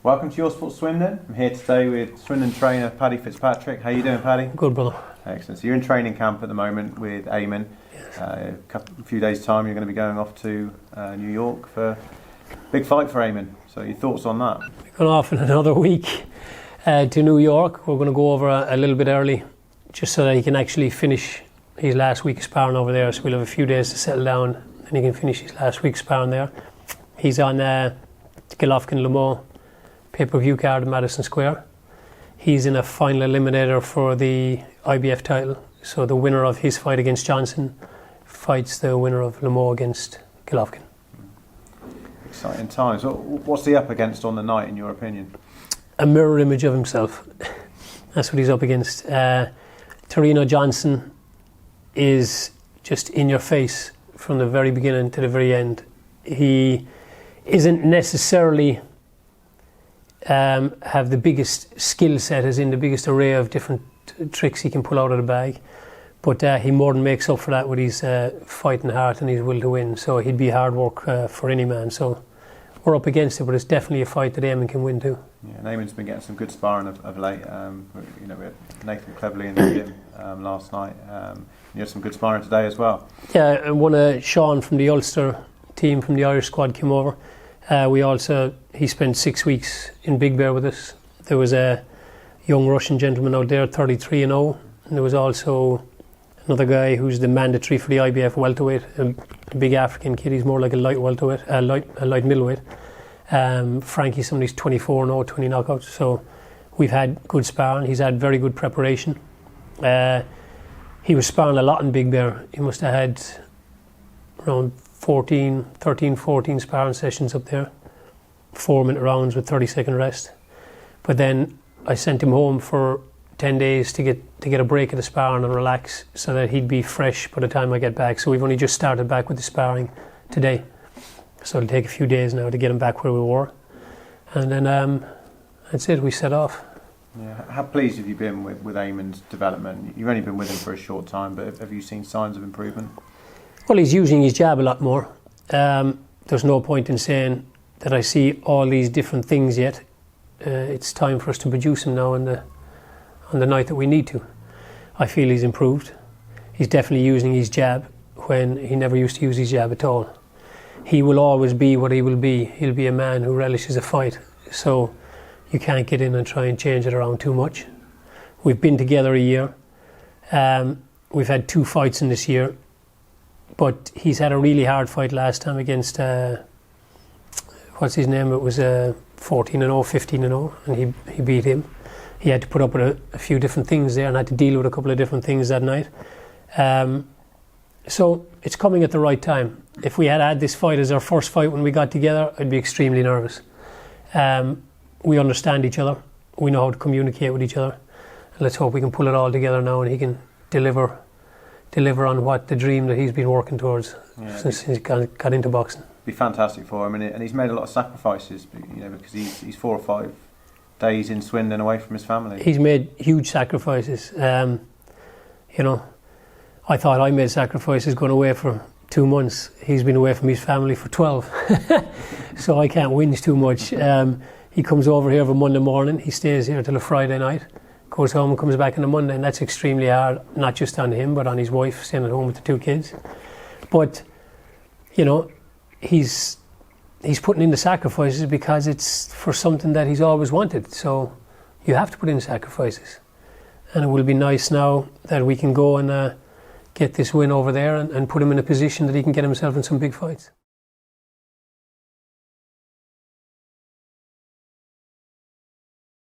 Welcome to Your Sport Swindon. I'm here today with Swindon trainer Paddy Fitzpatrick. How are you doing, Paddy? Good, brother. Excellent. So you're in training camp at the moment with Damons. Yes. A few days' time you're going to be going off to New York for a big fight for Damons. So your thoughts on that? We're going off in another week to New York. We're going to go over a little bit early just so that he can actually finish his last week of sparring over there. So we'll have a few days to settle down and he can finish his last week of sparring there. He's on Golovkin-Le Mans pay-per-view card in Madison Square. He's in a final eliminator for the IBF title. So the winner of his fight against Johnson fights the winner of Le Mans against Golovkin. Exciting times. What's he up against on the night, in your opinion? A mirror image of himself. That's what he's up against. Torino Johnson is just in your face from the very beginning to the very end. He isn't necessarily have the biggest skill set, as in the biggest array of different tricks he can pull out of the bag, but he more than makes up for that with his fighting heart and his will to win. So he'd be hard work for any man. So we're up against it, but it's definitely a fight that Damon can win too. Yeah, Damon's been getting some good sparring of late. We had Nathan Cleverly in the gym last night. You had some good sparring today as well. Yeah, and one of Sean from the Ulster team from the Irish squad came over. He spent 6 weeks in Big Bear with us. There was a young Russian gentleman out there, 33-0, and there was also another guy who's the mandatory for the IBF welterweight, a big African kid. He's more like a light welterweight, a light middleweight. Frankie, somebody's 24-0, 20 knockouts. So we've had good sparring. He's had very good preparation. He was sparring a lot in Big Bear. He must have had around 14 sparring sessions up there, 4-minute rounds with 30-second rest. But then I sent him home for 10 days to get a break of the sparring and relax so that he'd be fresh by the time I get back. So we've only just started back with the sparring today. So it'll take a few days now to get him back where we were. And then that's it, we set off. Yeah. How pleased have you been with Damon's development? You've only been with him for a short time, but have you seen signs of improvement? Well, he's using his jab a lot more. There's no point in saying that I see all these different things yet. It's time for us to produce him now on the night that we need to. I feel he's improved. He's definitely using his jab when he never used to use his jab at all. He will always be what he will be. He'll be a man who relishes a fight. So you can't get in and try and change it around too much. We've been together a year. We've had 2 fights in this year. But he's had a really hard fight last time against, what's his name? It was 14-0, 15-0, and he beat him. He had to put up with a few different things there and had to deal with a couple of different things that night. So it's coming at the right time. If we had this fight as our first fight when we got together, I'd be extremely nervous. We understand each other. We know how to communicate with each other. And let's hope we can pull it all together now and he can deliver on what the dream that he's been working towards since he's got into boxing. It'd be fantastic for him, and he's made a lot of sacrifices, because he's 4 or 5 days in Swindon away from his family. He's made huge sacrifices. I thought I made sacrifices going away for 2 months. He's been away from his family for 12, so I can't whinge too much. He comes over here every Monday morning. He stays here till a Friday night. Goes home and comes back on a Monday, and that's extremely hard, not just on him but on his wife staying at home with the 2 kids. But he's putting in the sacrifices because it's for something that he's always wanted. So you have to put in sacrifices, and it will be nice now that we can go and get this win over there and put him in a position that he can get himself in some big fights.